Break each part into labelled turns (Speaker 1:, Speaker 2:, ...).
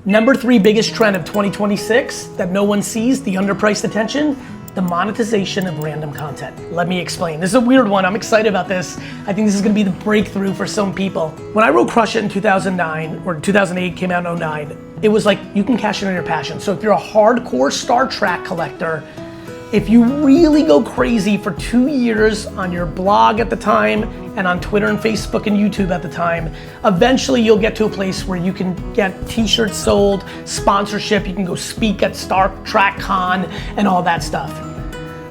Speaker 1: Number 3 biggest trend of 2026 that no one sees, the underpriced attention, the monetization of random content. Let me explain. This is a weird one. I'm excited about this. I think this is gonna be the breakthrough for some people. When I wrote Crush It in 2009, or 2008, came out in 2009, it was like, you can cash in on your passion. So if you're a hardcore Star Trek collector, if you really go crazy for 2 years on your blog at the time and on Twitter and Facebook and YouTube at the time, eventually you'll get to a place where you can get t-shirts sold, sponsorship, you can go speak at Star Trek Con and all that stuff.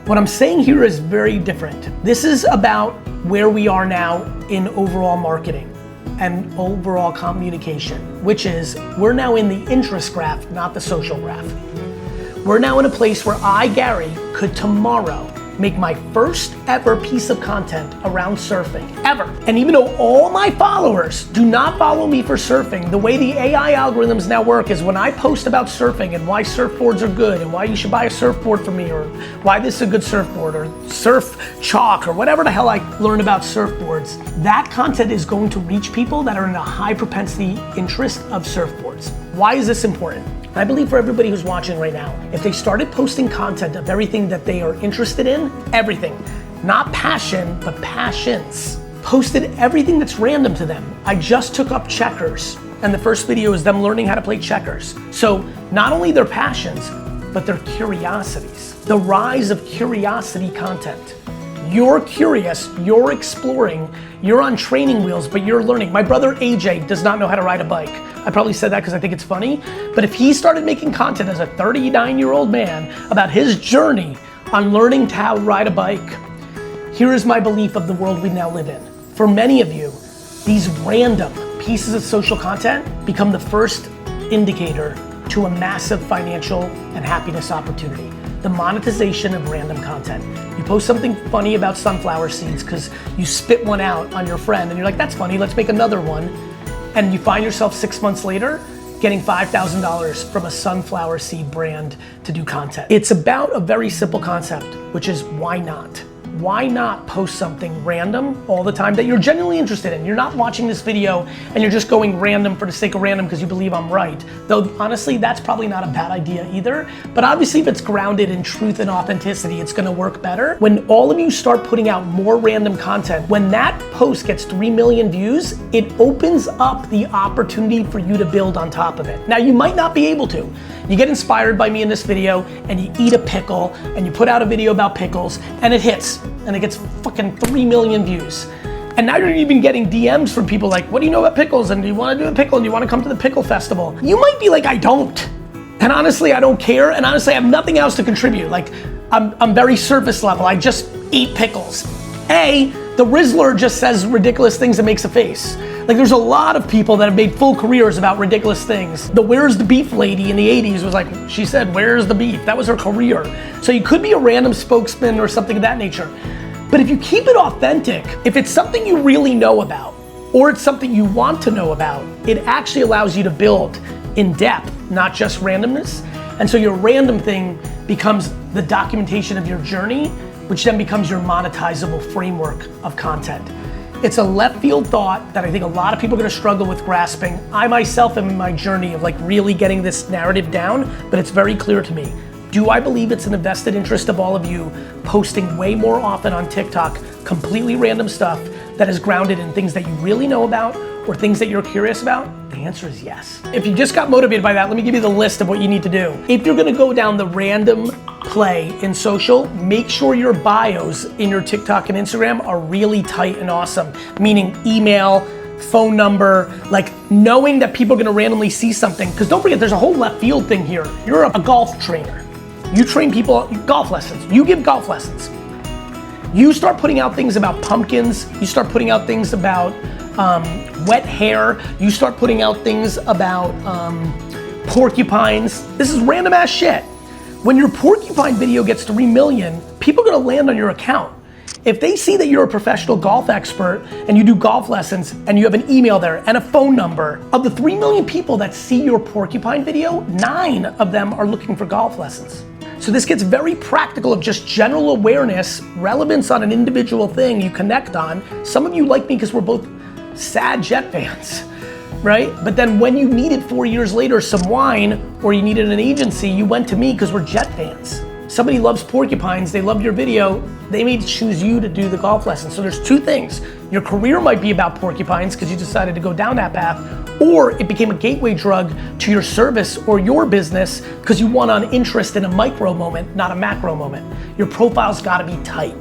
Speaker 1: What I'm saying here is very different. This is about where we are now in overall marketing and overall communication, which is we're now in the interest graph, not the social graph. We're now in a place where I, Gary, could tomorrow make my first ever piece of content around surfing, ever. And even though all my followers do not follow me for surfing, the way the AI algorithms now work is when I post about surfing and why surfboards are good and why you should buy a surfboard from me or why this is a good surfboard or surf chalk or whatever the hell I learn about surfboards, that content is going to reach people that are in a high propensity interest of surfboards. Why is this important? I believe for everybody who's watching right now, if they started posting content of everything that they are interested in, everything, not passion, but passions, posted everything that's random to them. I just took up checkers, and the first video is them learning how to play checkers. So not only their passions, but their curiosities. The rise of curiosity content. You're curious, you're exploring, you're on training wheels, but you're learning. My brother AJ does not know how to ride a bike. I probably said that because I think it's funny, but if he started making content as a 39-year-old man about his journey on learning how to ride a bike, here is my belief of the world we now live in. For many of you, these random pieces of social content become the first indicator to a massive financial and happiness opportunity. The monetization of random content. You post something funny about sunflower seeds because you spit one out on your friend and you're like, that's funny, let's make another one. And you find yourself 6 months later getting $5,000 from a sunflower seed brand to do content. It's about a very simple concept, which is why not? Why not post something random all the time that you're genuinely interested in? You're not watching this video and you're just going random for the sake of random because you believe I'm right. Though honestly, that's probably not a bad idea either. But obviously if it's grounded in truth and authenticity, it's gonna work better. When all of you start putting out more random content, when that post gets 3 million views, it opens up the opportunity for you to build on top of it. Now you might not be able to. You get inspired by me in this video and you eat a pickle and you put out a video about pickles and it hits and it gets fucking 3 million views. And now you're even getting DMs from people like, what do you know about pickles? And do you wanna do a pickle? And do you wanna come to the pickle festival? You might be like, I don't. And honestly, I don't care. And honestly, I have nothing else to contribute. Like, I'm very surface level. I just eat pickles. The Rizzler just says ridiculous things and makes a face. Like there's a lot of people that have made full careers about ridiculous things. The Where's the Beef lady in the 80s was like, she said, where's the beef? That was her career. So you could be a random spokesman or something of that nature. But if you keep it authentic, if it's something you really know about, or it's something you want to know about, it actually allows you to build in depth, not just randomness. And so your random thing becomes the documentation of your journey, which then becomes your monetizable framework of content. It's a left field thought that I think a lot of people are gonna struggle with grasping. I myself am in my journey of like really getting this narrative down, but it's very clear to me. Do I believe it's in the vested interest of all of you posting way more often on TikTok, completely random stuff that is grounded in things that you really know about or things that you're curious about? The answer is yes. If you just got motivated by that, let me give you the list of what you need to do. If you're gonna go down the random play in social, make sure your bios in your TikTok and Instagram are really tight and awesome, meaning email, phone number, like knowing that people are gonna randomly see something. Because don't forget, there's a whole left field thing here. You're a golf trainer. You train people, golf lessons. You give golf lessons. You start putting out things about pumpkins. You start putting out things about wet hair. You start putting out things about porcupines. This is random ass shit. When your porcupine video gets 3 million, people are gonna land on your account. If they see that you're a professional golf expert and you do golf lessons and you have an email there and a phone number, of the 3 million people that see your porcupine video, 9 of them are looking for golf lessons. So this gets very practical of just general awareness, relevance on an individual thing you connect on. Some of you like me because we're both sad Jet fans. right? But then when you needed 4 years later some wine, or you needed an agency, you went to me because we're Jet fans. Somebody loves porcupines, they loved your video, they may choose you to do the golf lesson. So there's two things. Your career might be about porcupines because you decided to go down that path, or it became a gateway drug to your service or your business because you won on interest in a micro moment, not a macro moment. Your profile's gotta be tight.